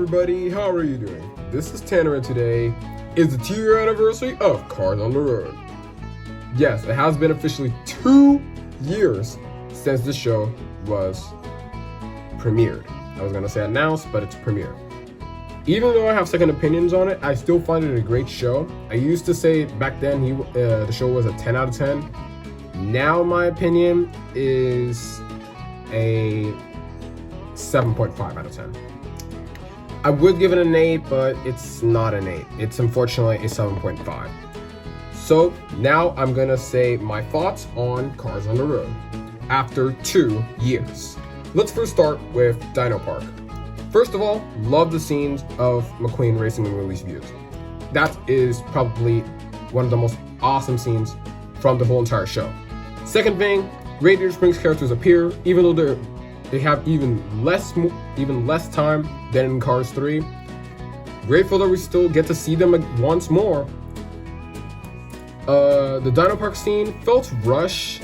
everybody, how are you doing? This is Tanner and today is the 2-year anniversary of Cars on the Road. Yes, it has been officially 2 years since the show was premiered. I was gonna say announced, but it's premiered. Even though I have second opinions on it, I still find it a great show. I used to say back then the show was a 10 out of 10. Now my opinion is a 7.5 out of 10. I would give it an 8, but it's not an 8. It's unfortunately a 7.5. So now I'm gonna say my thoughts on Cars on the Road after 2 years. Let's first start with Dino Park. First of all, love the scenes of McQueen racing in Willie's views. That is probably one of the most awesome scenes from the whole entire show. Second thing, Radiator Springs characters appear, even though they have even less time than in Cars 3. Grateful that we still get to see them once more. The Dino Park scene felt rushed.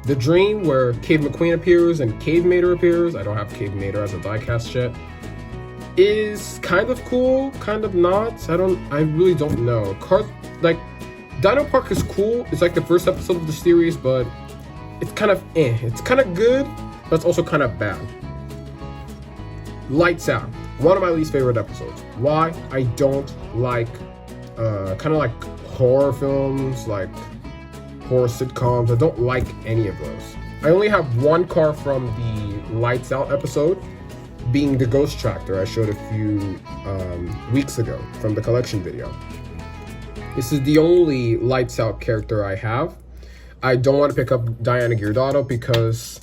The dream where Cave McQueen appears and Cave Mater appears, I don't have Cave Mater as a diecast yet, is kind of cool, kind of not. I really don't know. Dino Park is cool. It's like the first episode of the series, but it's kind of It's kind of good, but it's also kind of bad. Lights Out, one of my least favorite episodes. Why? I don't like kind of like horror films, like horror sitcoms. I don't like any of those. I only have one car from the Lights Out episode, being the Ghost Tractor I showed a few weeks ago from the collection video. This is the only Lights Out character I have. I don't want to pick up Diana Giordano because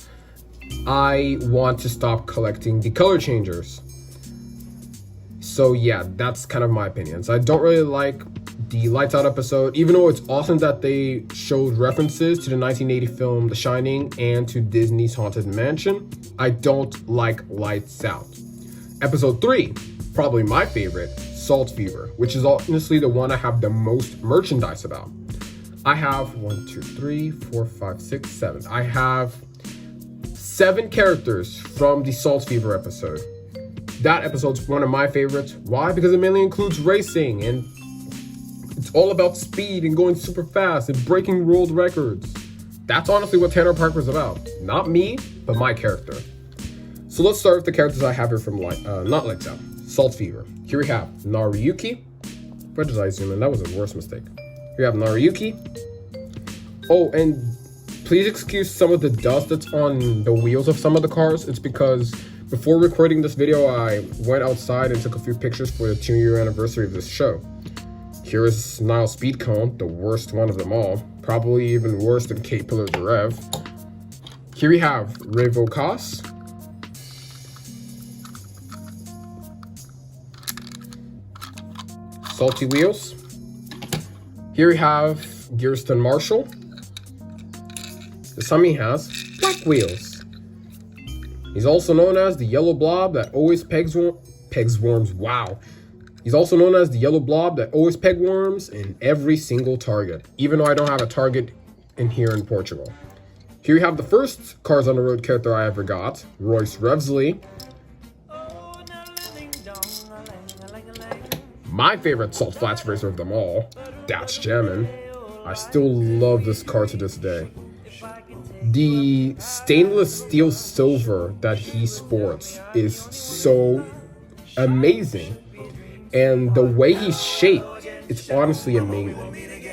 I want to stop collecting the color changers. So yeah, that's kind of my opinions. I don't really like the Lights Out episode, even though it's awesome that they showed references to the 1980 film The Shining and to Disney's Haunted Mansion. I don't like Lights Out. Episode 3, probably my favorite, Salt Fever, which is honestly the one I have the most merchandise about. I have 1, 2, 3, 4, 5, 6, 7. I have 7 characters from the Salt Fever episode. That episode's one of my favorites. Why? Because it mainly includes racing and it's all about speed and going super fast and breaking world records. That's honestly what Tanner Parker's about. Not me, but my character. So let's start with the characters I have here from not Lights Out, Salt Fever. Here we have Naruyuki. Where did I zoom in? That was a worst mistake. Here we have Naruyuki. Oh, and please excuse some of the dust that's on the wheels of some of the cars. It's because before recording this video, I went outside and took a few pictures for the 2-year anniversary of this show. Here is Nile Speedcone, the worst one of them all. Probably even worse than Kate Pillar's Rev. Here we have Revo Koss. Salty Wheels. Here we have Gearston Marshall. This time he has Black Wheels. He's also known as the yellow blob that always pegs worms. Wow. He's also known as the yellow blob that always peg worms in every single target, even though I don't have a target in here in Portugal. Here we have the first Cars on the Road character I ever got, Royce Revsley. My favorite Salt Flats racer of them all, That's Jammin'. I still love this car to this day. The stainless steel silver that he sports is so amazing. And the way he's shaped, it's honestly amazing.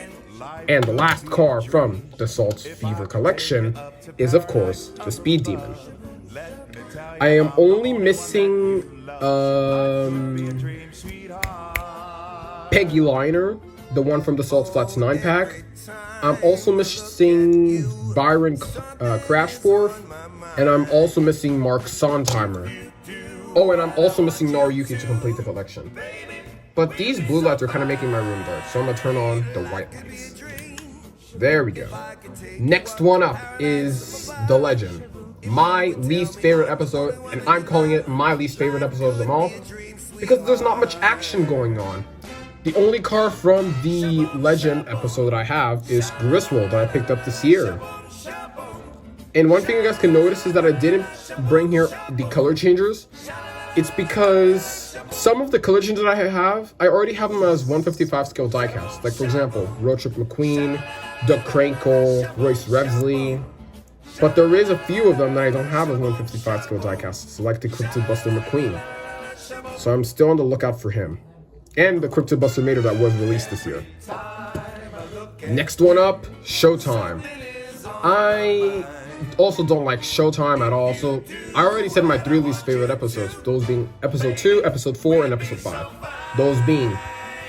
And the last car from the Salt Fever collection is, of course, the Speed Demon. I am only missing Peggy Liner, the one from the Salt Flats 9-pack. I'm also missing Byron Crashforth, and I'm also missing Mark Sondheimer. Oh, and I'm also missing Naruyuki to complete the collection. But these blue lights are kind of making my room dark, so I'm going to turn on the white lights. There we go. Next one up is The Legend. My least favorite episode, and I'm calling it my least favorite episode of them all, because there's not much action going on. The only car from the Legend episode I have is Griswold that I picked up this year. And one thing you guys can notice is that I didn't bring here the color changers. It's because some of the collisions that I already have them as 155 scale diecast. Like, for example, Road Trip McQueen, Doug Crankle, Royce Revsley. But there is a few of them that I don't have as 155 scale diecasts, like the Cryptid Buster McQueen. So I'm still on the lookout for him. And the Cryptid Buster Mater that was released this year. Next one up, Showtime. I also don't like Showtime at all, so I already said my 3 least favorite episodes, those being episode 2, episode 4, and episode 5. Those being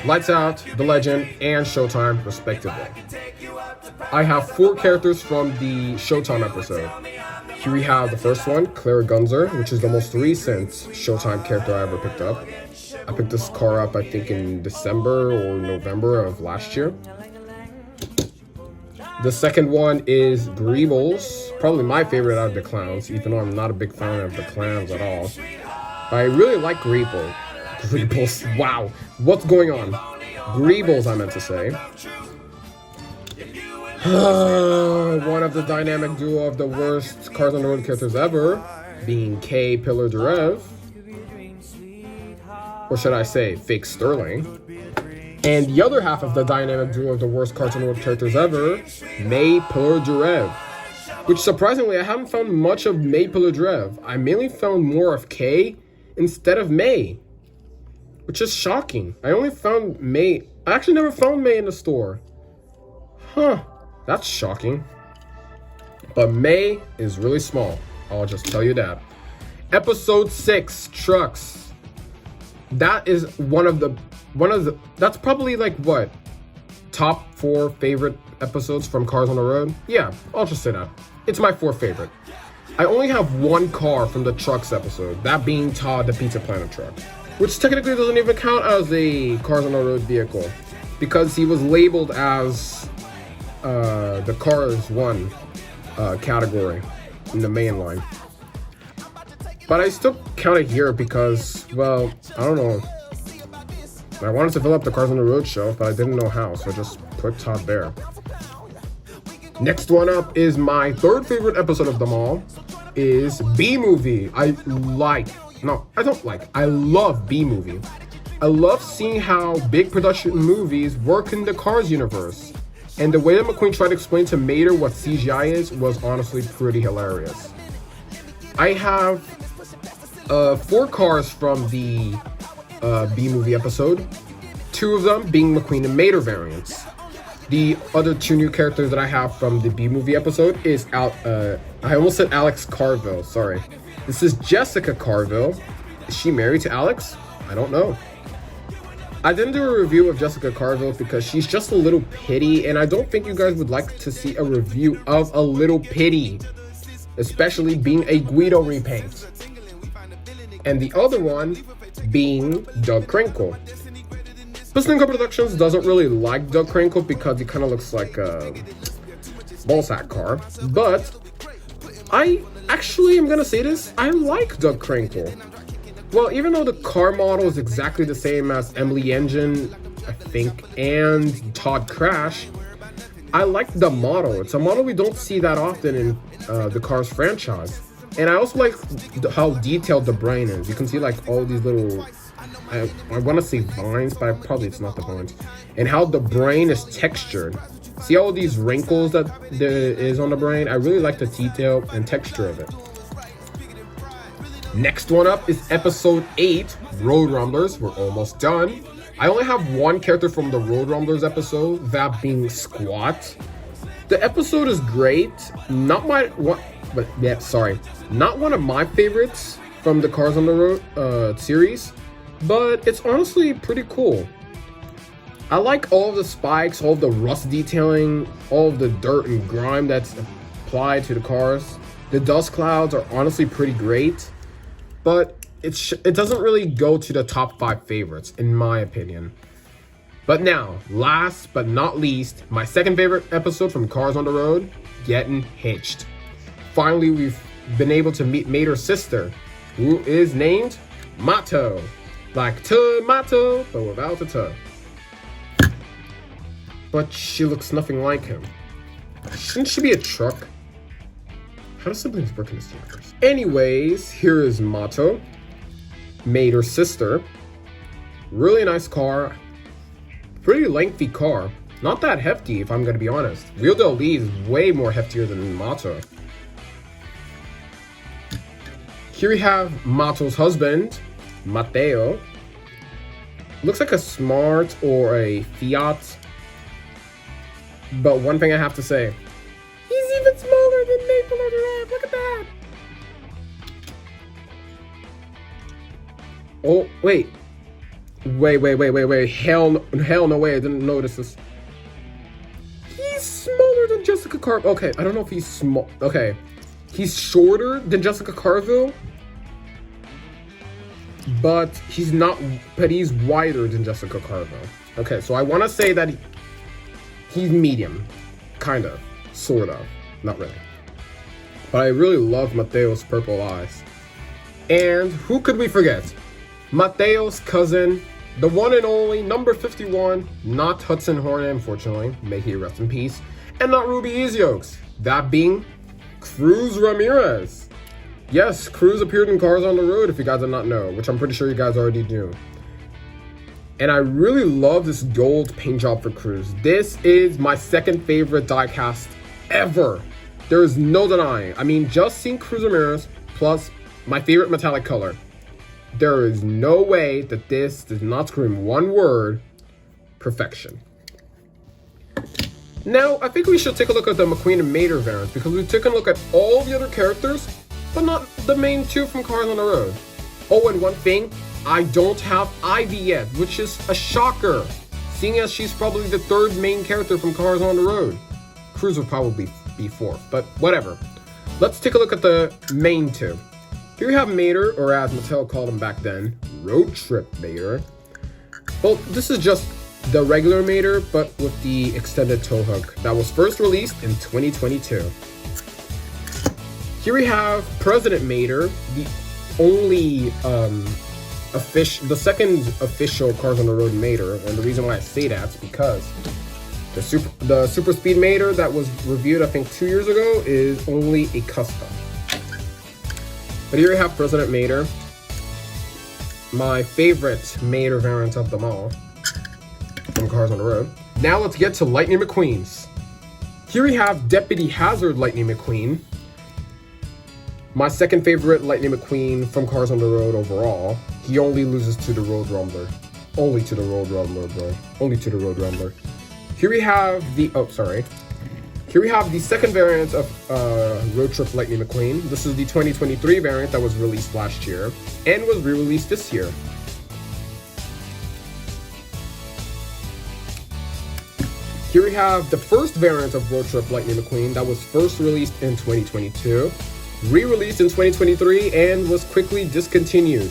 Lights Out, The Legend, and Showtime, respectively. I have 4 characters from the Showtime episode. Here we have the first one, Clara Gunzer, which is the most recent Showtime character I ever picked up. I picked this car up, I think, in December or November of last year. The second one is Greebles, probably my favorite out of the clowns, even though I'm not a big fan of the clowns at all. But I really like Greebles. Greebles, wow, what's going on? Greebles, I meant to say. One of the dynamic duo of the worst Cars on the Road characters ever, being K Pillar Derev. Or should I say, Fake Sterling. And the other half of the dynamic duo of the worst Cars on the Road characters ever, May Pillar Derev. Which, surprisingly, I haven't found much of May Pillar Derev. I mainly found more of K instead of May. Which is shocking. I only found May. I actually never found May in the store. Huh. That's shocking. But May is really small. I'll just tell you that. Episode 6, Trucks. That is one of the that's probably like what? Top 4 favorite episodes from Cars on the Road? Yeah, I'll just say that. It's my 4th favorite. I only have 1 car from the Trucks episode, that being Todd the Pizza Planet truck, which technically doesn't even count as a Cars on the Road vehicle because he was labeled as the Cars 1 category in the main line. But I still count it here because, well, I don't know. I wanted to fill up the Cars on the Road shelf, but I didn't know how, so I just put Todd there. Next one up is my 3rd favorite episode of them all, is B-Movie. I love B-Movie. I love seeing how big production movies work in the Cars universe. And the way that McQueen tried to explain to Mater what CGI is was honestly pretty hilarious. I have 4 cars from the B-Movie episode, 2 of them being McQueen and Mater variants. The other 2 new characters that I have from the B-Movie episode is I almost said Alex Carville, sorry. This is Jessica Carville. Is she married to Alex? I don't know. I didn't do a review of Jessica Carville because she's just a little pitty, and I don't think you guys would like to see a review of a little pitty, especially being a Guido repaint. And the other one being Doug Crankle. Piston Productions doesn't really like Doug Crankle because he kind of looks like a ballsack car, but I actually am gonna say this, I like Doug Crankle. Well, even though the car model is exactly the same as Emily Engine, I think, and Todd Crash, I like the model. It's a model we don't see that often in the Cars franchise. And I also like how detailed the brain is. You can see like all these little, I want to say vines, but probably it's not the vines. And how the brain is textured. See all these wrinkles that there is on the brain? I really like the detail and texture of it. Next one up is episode 8, Road Rumblers. We're almost done. I only have 1 character from the Road Rumblers episode, that being Squat. The episode is great. Not one of my favorites from the Cars on the Road series, but it's honestly pretty cool. I like all of the spikes, all of the rust detailing, all of the dirt and grime that's applied to the cars. The dust clouds are honestly pretty great, but it doesn't really go to the top 5 favorites, in my opinion. But now, last but not least, my 2nd favorite episode from Cars on the Road, Getting Hitched. Finally, we've been able to meet Mater's sister, who is named Mato. Like tomato, but without the to. But she looks nothing like him. Shouldn't she be a truck? How do siblings work in this universe? Anyways, here is Mato. Mater's sister. Really nice car. Pretty lengthy car. Not that hefty, if I'm gonna be honest. Wheel Del Lee is way more heftier than Mato. Here we have Mato's husband, Matteo. Looks like a Smart or a Fiat. But one thing I have to say, he's even smaller than Maple on the Rev. Look at that. Oh, wait. Wait. Hell no way. I didn't notice this. He's smaller than Jessica Carville. Okay, I don't know if he's small. Okay. He's shorter than Jessica Carville. But he's wider than Jessica Carville. Okay, so I want to say that he's medium. Kind of. Sort of. Not really. But I really love Matteo's purple eyes. And who could we forget? Matteo's cousin, the one and only number 51, not Hudson Hornet, unfortunately. May he rest in peace. And not Ruby Easyokes. That being Cruz Ramirez. Yes, Cruz appeared in Cars on the Road, if you guys did not know, which I'm pretty sure you guys already knew. And I really love this gold paint job for Cruz. This is my second favorite diecast ever. There is no denying. I mean, just seeing Cruz Ramirez plus my favorite metallic color. There is no way that this does not scream one word: perfection. Now, I think we should take a look at the McQueen and Mater variants, because we've taken a look at all the other characters, but not the main two from Cars on the Road. Oh, and one thing, I don't have Ivy yet, which is a shocker, seeing as she's probably the third main character from Cars on the Road. Cruz will probably be fourth, but whatever. Let's take a look at the main two. Here we have Mater, or as Mattel called him back then, Road Trip Mater. Well, this is just the regular Mater, but with the extended tow hook that was first released in 2022. Here we have President Mater, the only the second official Cars on the Road Mater, and the reason why I say that is because the Super Speed Mater that was reviewed I think 2 years ago is only a custom. But here we have President Mater, my favorite Mater variant of them all from Cars on the Road. Now let's get to Lightning McQueen's. Here we have Deputy Hazard Lightning McQueen, my second favorite Lightning McQueen from Cars on the Road overall. He only loses to the Road Rumbler. Only to the Road Rumbler, bro. Only to the Road Rumbler. Here we have the, Here we have the second variant of Road Trip Lightning McQueen. This is the 2023 variant that was released last year and was re-released this year. Here we have the first variant of Road Trip Lightning McQueen that was first released in 2022, re-released in 2023, and was quickly discontinued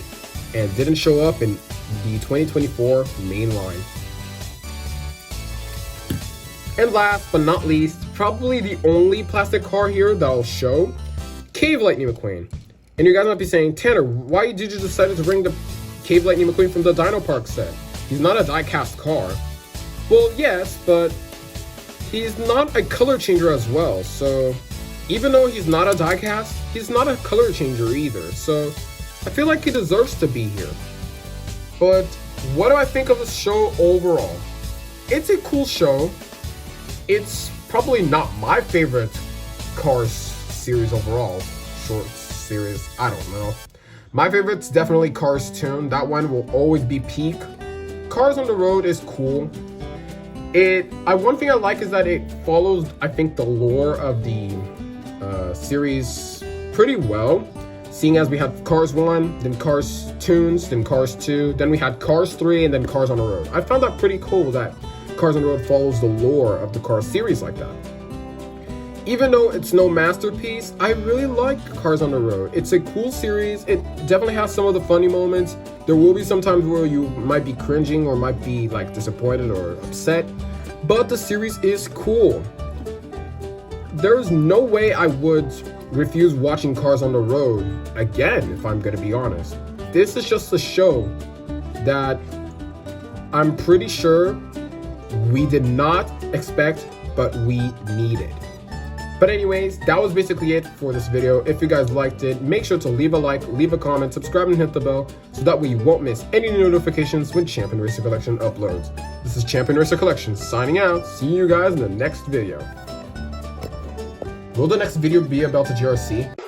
and didn't show up in the 2024 main line. And last but not least, probably the only plastic car here that I'll show, Cave Lightning McQueen. And you guys might be saying, Tanner, why did you decide to bring the Cave Lightning McQueen from the Dino Park set? He's not a die-cast car. Well, yes, but he's not a color changer as well. So even though he's not a die-cast, he's not a color changer either. So I feel like he deserves to be here. But what do I think of the show overall? It's a cool show. It's probably not my favorite Cars series overall. Short series, I don't know. My favorite's definitely Cars Toon. That one will always be peak. Cars on the Road is cool. One thing I like is that it follows, I think, the lore of the series pretty well. Seeing as we had Cars 1, then Cars Toons, then Cars 2, then we had Cars 3, and then Cars on the Road. I found that pretty cool that Cars on the Road follows the lore of the Cars series like that. Even though it's no masterpiece, I really like Cars on the Road. It's a cool series. It definitely has some of the funny moments. There will be some times where you might be cringing or might be like disappointed or upset, but the series is cool. There's no way I would refuse watching Cars on the Road again, if I'm gonna be honest. This is just a show that I'm pretty sure we did not expect, but we needed. But anyways, that was basically it for this video. If you guys liked it, make sure to leave a like, leave a comment, subscribe, and hit the bell so that way you won't miss any new notifications when Champion Racer Collection uploads. This is Champion Racer Collection signing out. See you guys in the next video. Will the next video be about the GRC?